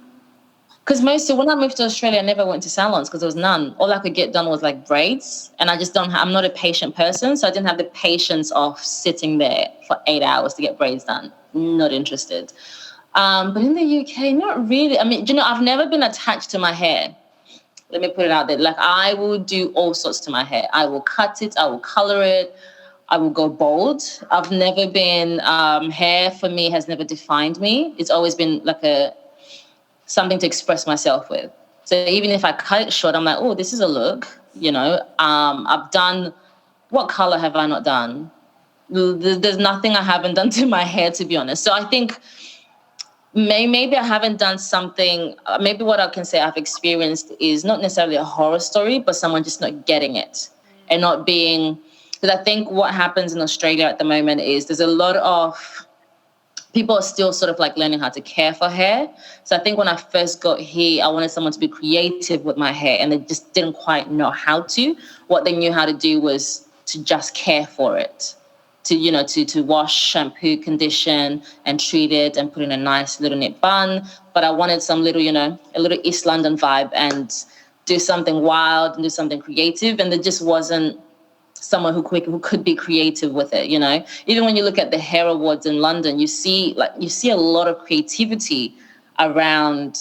Because when I moved to Australia, I never went to salons because there was none. All I could get done was braids, and I just I'm not a patient person, so I didn't have the patience of sitting there for 8 hours to get braids done. Not interested. But in the UK, not really. I mean, I've never been attached to my hair. Let me put it out there. I will do all sorts to my hair. I will cut it. I will color it. I will go bald. I've never been... hair for me has never defined me. It's always been something to express myself with. So even if I cut it short, I'm oh, this is a look, I've done... What color have I not done? There's nothing I haven't done to my hair, to be honest. So I think maybe I haven't done something... Maybe what I can say I've experienced is not necessarily a horror story, but someone just not getting it and not being... Because I think what happens in Australia at the moment is there's a lot of... People are still sort of learning how to care for hair. So I think when I first got here, I wanted someone to be creative with my hair, and they just didn't quite know how to. What they knew how to do was to just care for it, to wash, shampoo, condition, and treat it and put in a nice little knit bun. But I wanted some little, a little East London vibe and do something wild and do something creative. And there just wasn't someone who could be creative with it, Even when you look at the hair awards in London, you see a lot of creativity around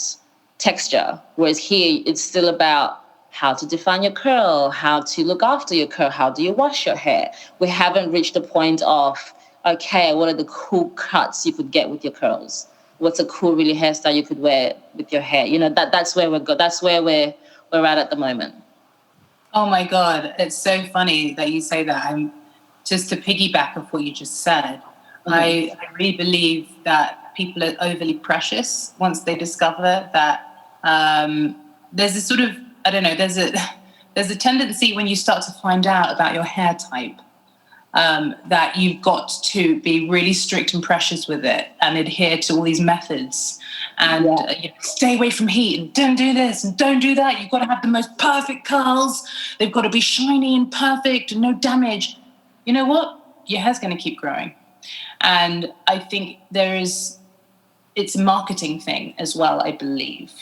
texture, whereas here it's still about how to define your curl, how to look after your curl, how do you wash your hair. We haven't reached the point of, okay, what are the cool cuts you could get with your curls? What's a cool really hairstyle you could wear with your hair? That's where that's where we're at the moment. Oh my God, it's so funny that you say that. Just to piggyback off what you just said, I really believe that people are overly precious once they discover that there's a sort of, I don't know, there's a tendency when you start to find out about your hair type that you've got to be really strict and precious with it and adhere to all these methods and stay away from heat and don't do this and don't do that. You've got to have the most perfect curls. They've got to be shiny and perfect and no damage. You know what? Your hair's going to keep growing. And I think it's a marketing thing as well, I believe.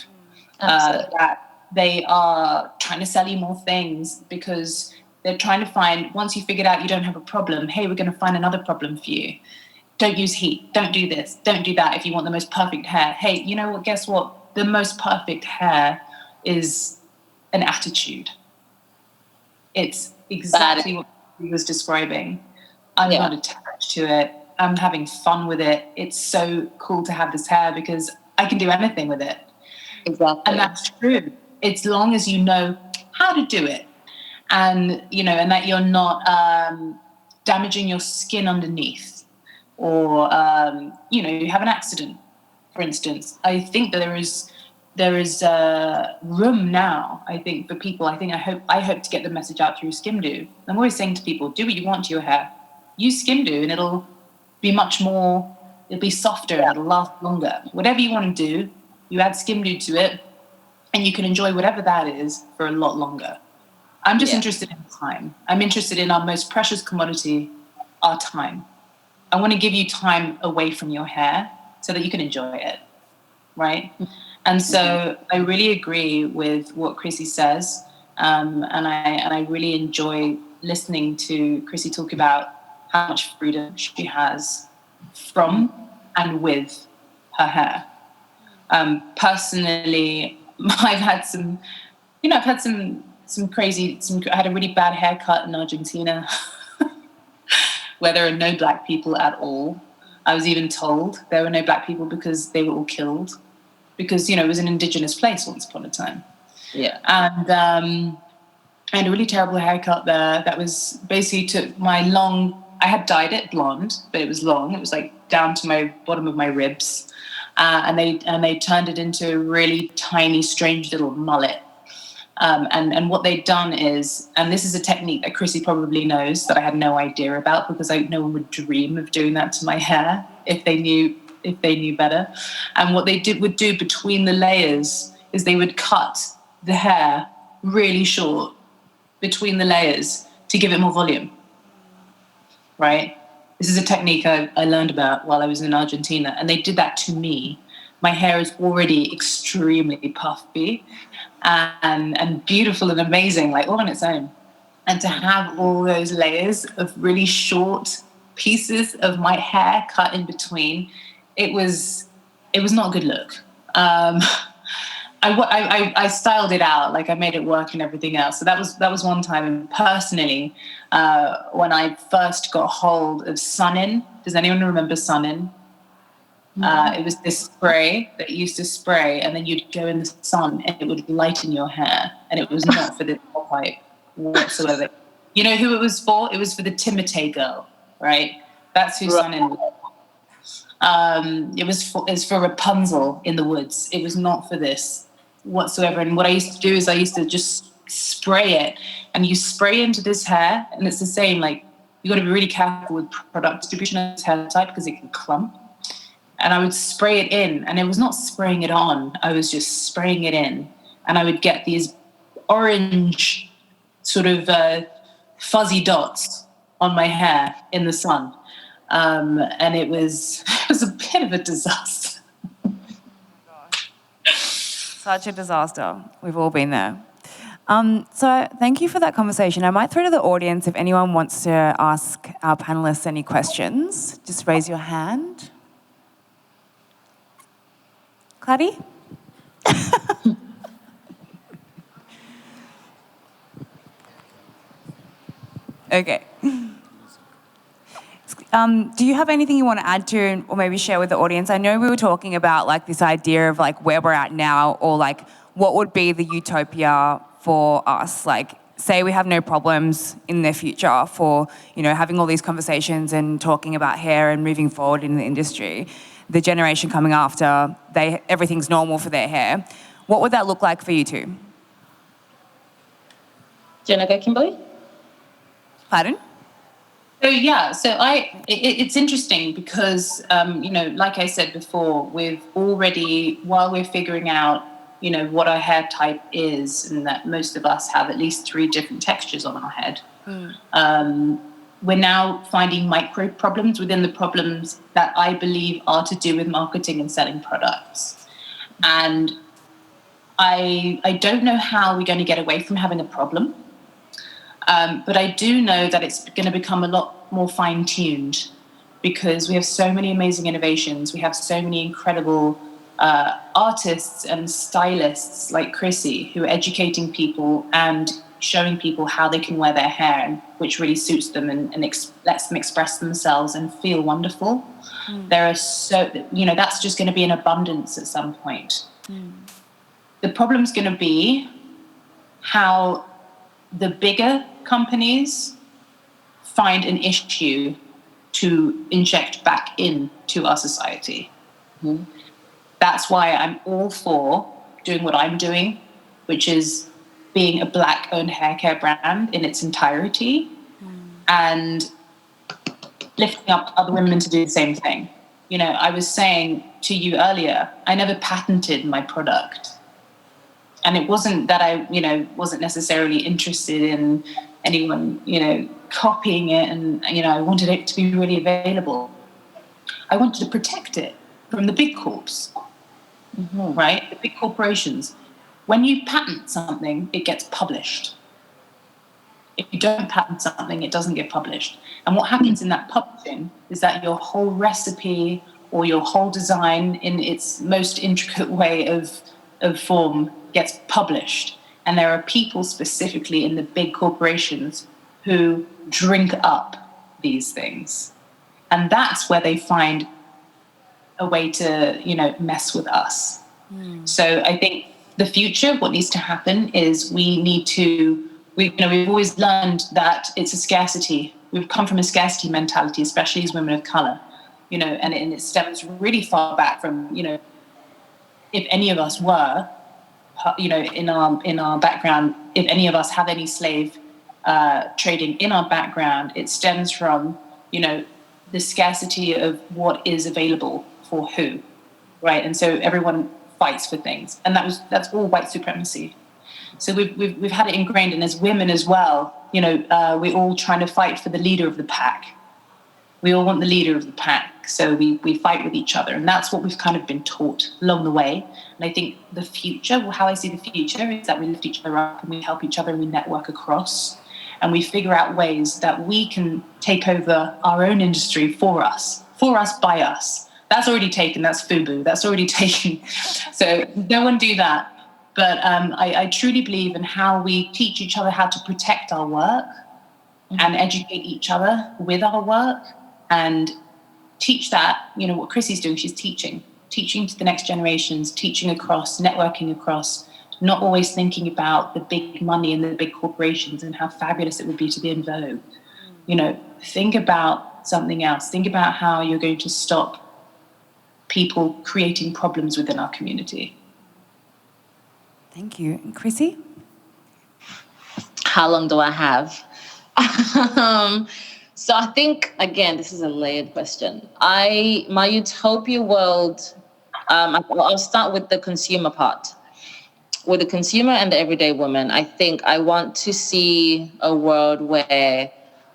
That they are trying to sell you more things because they're trying to find, once you figured out you don't have a problem, hey, we're going to find another problem for you. Don't use heat. Don't do this. Don't do that if you want the most perfect hair. Hey, you know what? Guess what? The most perfect hair is an attitude. It's exactly what he was describing. I'm not attached to it. I'm having fun with it. It's so cool to have this hair because I can do anything with it. Exactly. And that's true. It's long as you know how to do it, and and that you're not damaging your skin underneath, or you have an accident, for instance. I think that there is room now, I think, for people. I hope to get the message out through Skimdo. I'm always saying to people, do what you want to your hair. Use Skimdo and it'll be it'll be softer and it'll last longer. Whatever you want to do, you add Skimdo to it and you can enjoy whatever that is for a lot longer. I'm just interested in time. I'm interested in our most precious commodity, our time. I want to give you time away from your hair so that you can enjoy it, right? And so I really agree with what Chrissy says, and I really enjoy listening to Chrissy talk about how much freedom she has from and with her hair. Personally, I've had some crazy. I had a really bad haircut in Argentina, where there are no black people at all. I was even told there were no black people because they were all killed, because it was an indigenous place once upon a time. Yeah. And I had a really terrible haircut there. That was basically took my long. I had dyed it blonde, but it was long. It was like down to my bottom of my ribs, and they turned it into a really tiny, strange little mullet. And what they'd done is, and this is a technique that Chrissy probably knows that I had no idea about, because no one would dream of doing that to my hair if they knew better. And what they would do between the layers is they would cut the hair really short between the layers to give it more volume, right? This is a technique I learned about while I was in Argentina, and they did that to me. My hair is already extremely puffy and beautiful and amazing, like all on its own. And to have all those layers of really short pieces of my hair cut in between, it was not a good look. I styled it out, like I made it work and everything else. So that was one time. And personally, when I first got hold of Sun-In, does anyone remember Sun-In? It was this spray that you used to spray, and then you'd go in the sun and it would lighten your hair. And it was not for the top pipe whatsoever. You know who it was for? It was for the Timotei girl, right? That's who Sun-In was. It's for Rapunzel in the woods. It was not for this whatsoever. And what I used to do is I used to just spray it, and you spray into this hair, and it's the same. Like, you got to be really careful with product distribution of this hair type because it can clump. And I would spray it in, and it was not spraying it on. I was just spraying it in, and I would get these orange sort of fuzzy dots on my hair in the sun. And it was a bit of a disaster. Such a disaster. We've all been there. So thank you for that conversation. I might throw to the audience if anyone wants to ask our panelists any questions. Just raise your hand. Clary? Okay. Do you have anything you want to add to or maybe share with the audience? I know we were talking about like this idea of like where we're at now, or like what would be the utopia for us? Like, say we have no problems in the future for, having all these conversations and talking about hair and moving forward in the industry. The generation coming after, everything's normal for their hair. What would that look like for you two? Do you want to go, Kimberley? Pardon? It's interesting because, like I said before, while we're figuring out, what our hair type is, and that most of us have at least 3 different textures on our head, we're now finding micro problems within the problems that I believe are to do with marketing and selling products. And I don't know how we're going to get away from having a problem. But I do know that it's going to become a lot more fine-tuned because we have so many amazing innovations. We have so many incredible artists and stylists like Chrissy who are educating people and showing people how they can wear their hair and which really suits them and lets them express themselves and feel wonderful. There are that's just going to be in abundance at some point. The problem's going to be how the bigger companies find an issue to inject back into our society. That's why I'm all for doing what I'm doing, which is being a Black-owned hair care brand in its entirety and lifting up other women to do the same thing. You know, I was saying to you earlier, I never patented my product. And it wasn't that I, wasn't necessarily interested in anyone, copying it and, I wanted it to be really available. I wanted to protect it from the big corps, right? The big corporations. When you patent something, it gets published. If you don't patent something, it doesn't get published. And what happens in that publishing is that your whole recipe or your whole design in its most intricate way of form gets published. And there are people specifically in the big corporations who drink up these things. And that's where they find a way to, mess with us. So I think the future, what needs to happen is we've always learned that it's a scarcity. We've come from a scarcity mentality, especially as women of color, and it stems really far back from, if any of us were, in our background, if any of us have any slave trading in our background, it stems from, the scarcity of what is available for who, right? And so everyone fights for things, and that's all white supremacy. So we've had it ingrained, and as women as well, we're all trying to fight for the leader of the pack. We all want the leader of the pack, so we fight with each other, and that's what we've kind of been taught along the way. And I think the future, how I see the future, is that we lift each other up and we help each other and we network across, and we figure out ways that we can take over our own industry for us, by us. That's already taken. That's FUBU. That's already taken. So no one do that. But I truly believe in how we teach each other how to protect our work and educate each other with our work and teach that, what Chrissy's doing, she's teaching to the next generations, teaching across, networking across, not always thinking about the big money and the big corporations and how fabulous it would be to be in Vogue. Think about something else. Think about how you're going to stop people creating problems within our community. Thank you. And Chrissy? How long do I have? So I think, again, this is a layered question. My utopia world, I'll start with the consumer part. With the consumer and the everyday woman, I think I want to see a world where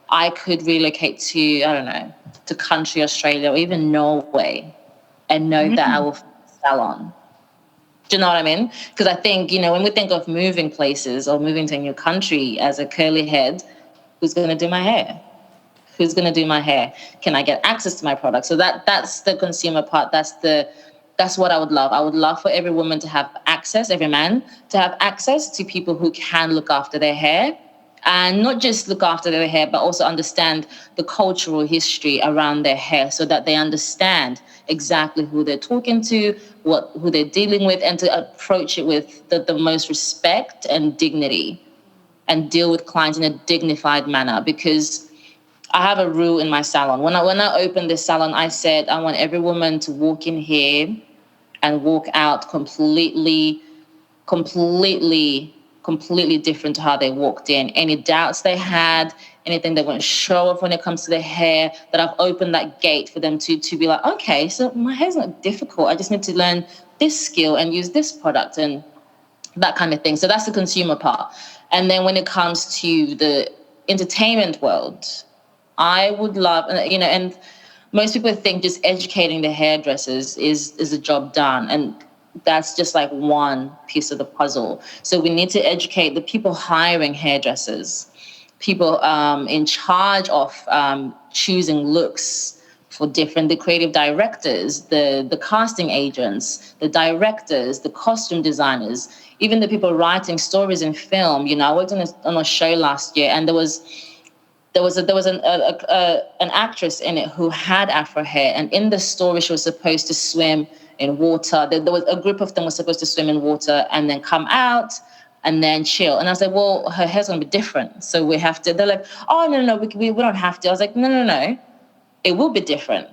I could relocate to, to country Australia or even Norway and know that I will find a salon. Do you know what I mean? Because I think, when we think of moving places or moving to a new country as a curly head, who's going to do my hair? Who's going to do my hair? Can I get access to my product? So that's the consumer part. That's what I would love. I would love for every woman to have access, every man to have access to people who can look after their hair. And not just look after their hair, but also understand the cultural history around their hair so that they understand exactly who they're talking to, who they're dealing with, and to approach it with the most respect and dignity and deal with clients in a dignified manner. Because I have a rule in my salon. When I opened this salon, I said, I want every woman to walk in here and walk out completely different to how they walked in. Any doubts they had, anything they weren't sure of when it comes to their hair, that I've opened that gate for them to be like, okay, so my hair's not difficult. I just need to learn this skill and use this product and that kind of thing. So that's the consumer part. And then when it comes to the entertainment world, I would love, and most people think just educating the hairdressers is a job done. And that's just like one piece of the puzzle. So we need to educate the people hiring hairdressers, people in charge of choosing looks for the creative directors, the casting agents, the directors, the costume designers, even the people writing stories in film. You know, I worked on a show last year, and there was an actress in it who had Afro hair, and in the story she was supposed to swim in water. There was a group of them was supposed to swim in water and then come out and then chill. And I was like, well, her hair's gonna be different, so we have to. They're like, oh no, we don't have to. I was like, no, it will be different.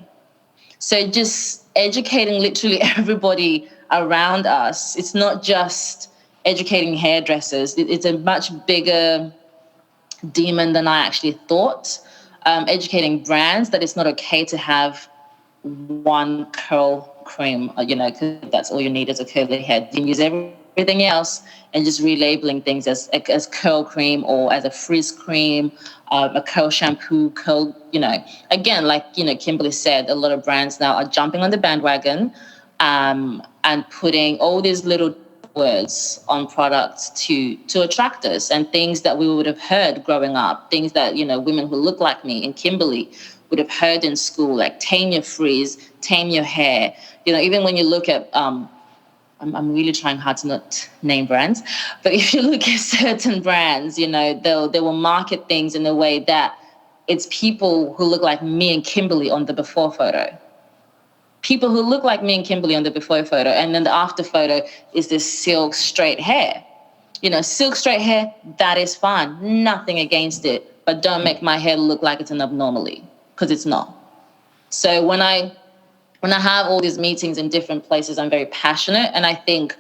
So just educating literally everybody around us. It's not just educating hairdressers. It's a much bigger demon than I actually thought. Educating brands that it's not okay to have one curl cream, you know, because that's all you need is a curly head. You can use everything else and just relabeling things as curl cream or as a frizz cream, a curl shampoo, curl, you know. Again, like, you know, Kimberley said, a lot of brands now are jumping on the bandwagon and putting all these little words on products to attract us, and things that we would have heard growing up, things that, you know, women who look like me and Kimberley would have heard in school, like tame your frizz, tame your hair. You know, even when you look at, I'm really trying hard to not name brands, but if you look at certain brands, you know, they will market things in a way that it's people who look like me and Kimberley on the before photo. People who look like me and Kimberley on the before photo, and then the after photo is this silk straight hair. You know, silk straight hair, that is fine. Nothing against it, but don't make my hair look like it's an abnormality, because it's not. So when I have all these meetings in different places, I'm very passionate, and I think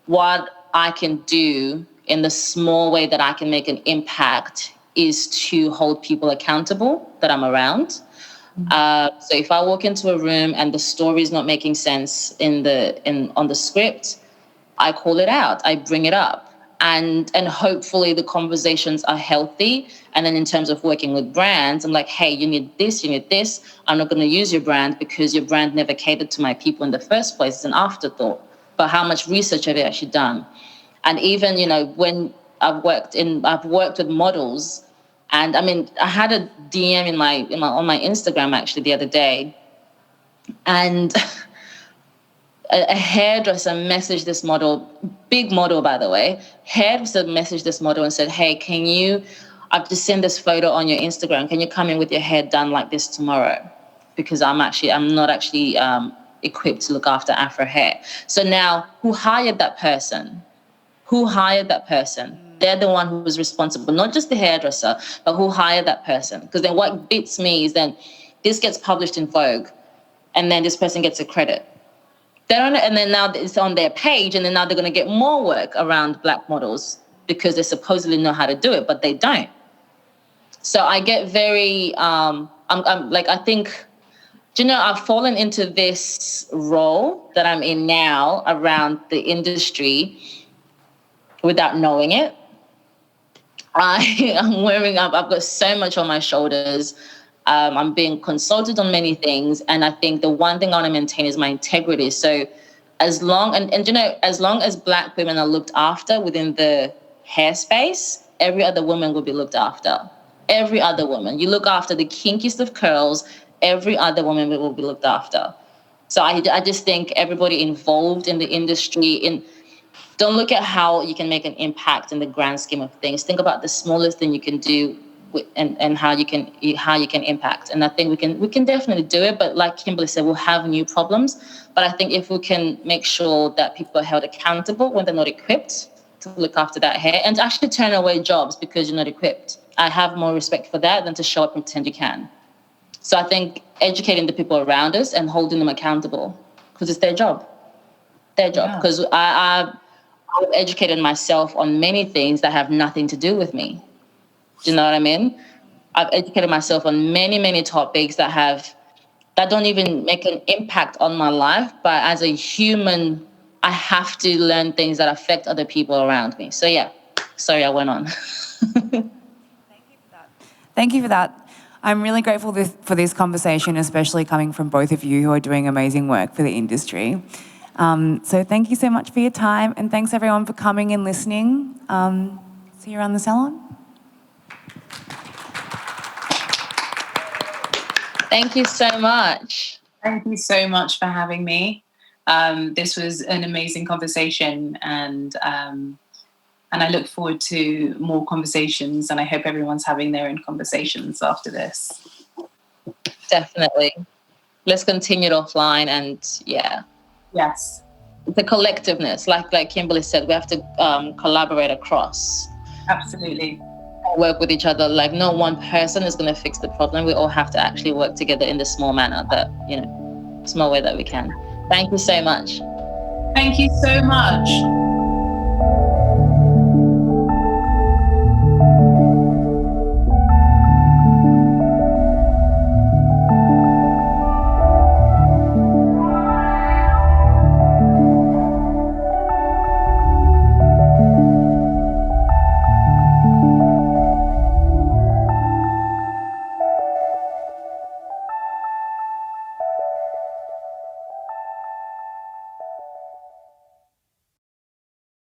what I can do in the small way that I can make an impact is to hold people accountable that I'm around. So if I walk into a room and the story is not making sense on the script, I call it out, I bring it up, and hopefully the conversations are healthy. And then in terms of working with brands, I'm like, hey, you need this. I'm not going to use your brand because your brand never catered to my people in the first place. It's an afterthought. But how much research have you actually done? And even, you know, when I've worked with models. And I mean, I had a DM on my Instagram actually the other day, and a hairdresser messaged this model, big model by the way. Hairdresser messaged this model and said, "Hey, I've just seen this photo on your Instagram. Can you come in with your hair done like this tomorrow? Because I'm not actually equipped to look after Afro hair." So now, who hired that person? They're the one who was responsible, not just the hairdresser, but who hired that person. Because then what beats me is then this gets published in Vogue, and then this person gets a credit. And then now it's on their page, and then now they're going to get more work around Black models because they supposedly know how to do it, but they don't. So I get very, I'm like, I think, do you know, I've fallen into this role that I'm in now around the industry without knowing it. I've got so much on my shoulders. I'm being consulted on many things. And I think the one thing I want to maintain is my integrity. So as long as Black women are looked after within the hair space, every other woman will be looked after. Every other woman. You look after the kinkiest of curls, every other woman will be looked after. So I just think everybody involved in the industry, don't look at how you can make an impact in the grand scheme of things. Think about the smallest thing you can do and how you can impact. And I think we can definitely do it. But like Kimberley said, we'll have new problems. But I think if we can make sure that people are held accountable when they're not equipped to look after that hair, and to actually turn away jobs because you're not equipped, I have more respect for that than to show up and pretend you can. So I think educating the people around us and holding them accountable, because it's their job. Because I've educated myself on many things that have nothing to do with me. Do you know what I mean? I've educated myself on many, many topics that don't even make an impact on my life. But as a human, I have to learn things that affect other people around me. So yeah, sorry I went on. Thank you for that. I'm really grateful for this conversation, especially coming from both of you who are doing amazing work for the industry. So thank you so much for your time, and thanks everyone for coming and listening. See you around the salon. Thank you so much. Thank you so much for having me. This was an amazing conversation, and I look forward to more conversations, and I hope everyone's having their own conversations after this. Definitely. Let's continue it offline, and Yes. The collectiveness, like Kimberley said, we have to collaborate across. Absolutely. Work with each other. Like, no one person is going to fix the problem. We all have to actually work together in the small manner that, small way that we can. Thank you so much. Thank you so much.